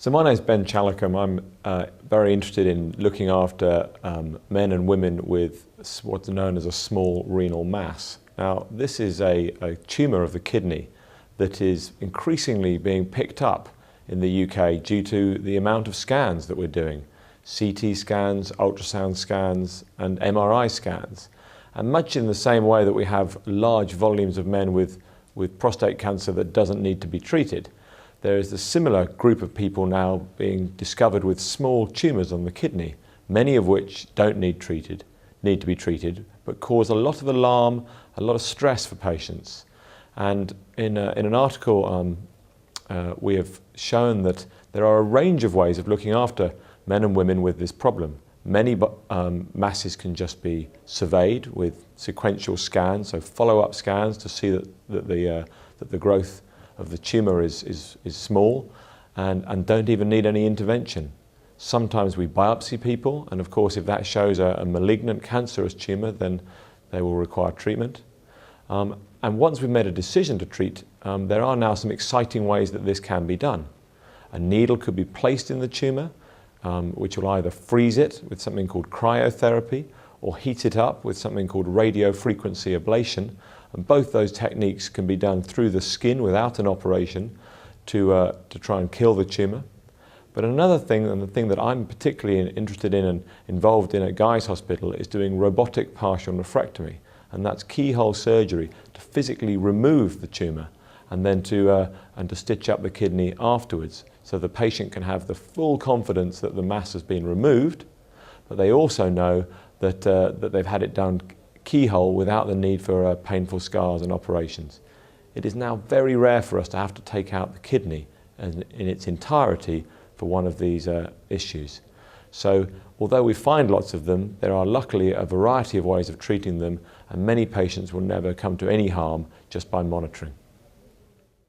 So my name is Ben Chalacombe. I'm very interested in looking after men and women with what's known as a small renal mass. Now, this is a tumour of the kidney that is increasingly being picked up in the UK due to the amount of scans that we're doing. CT scans, ultrasound scans and MRI scans. And much in the same way that we have large volumes of men with prostate cancer that doesn't need to be treated, there is a similar group of people now being discovered with small tumours on the kidney, many of which don't need to be treated, but cause a lot of alarm, a lot of stress for patients. And in an article, we have shown that there are a range of ways of looking after men and women with this problem. Many masses can just be surveyed with sequential scans, so follow-up scans to see that the growth of the tumour is small and don't even need any intervention. Sometimes we biopsy people, and of course if that shows a malignant cancerous tumour, then they will require treatment. And once we've made a decision to treat, there are now some exciting ways that this can be done. A needle could be placed in the tumour, which will either freeze it with something called cryotherapy or heat it up with something called radiofrequency ablation. And both those techniques can be done through the skin without an operation to try and kill the tumour. But another thing, and the thing that I'm particularly interested in and involved in at Guy's Hospital, is doing robotic partial nephrectomy. And that's keyhole surgery to physically remove the tumour and then to stitch up the kidney afterwards, so the patient can have the full confidence that the mass has been removed, but they also know that they've had it done keyhole without the need for painful scars and operations. It is now very rare for us to have to take out the kidney in its entirety for one of these issues. So although we find lots of them, there are luckily a variety of ways of treating them, and many patients will never come to any harm just by monitoring.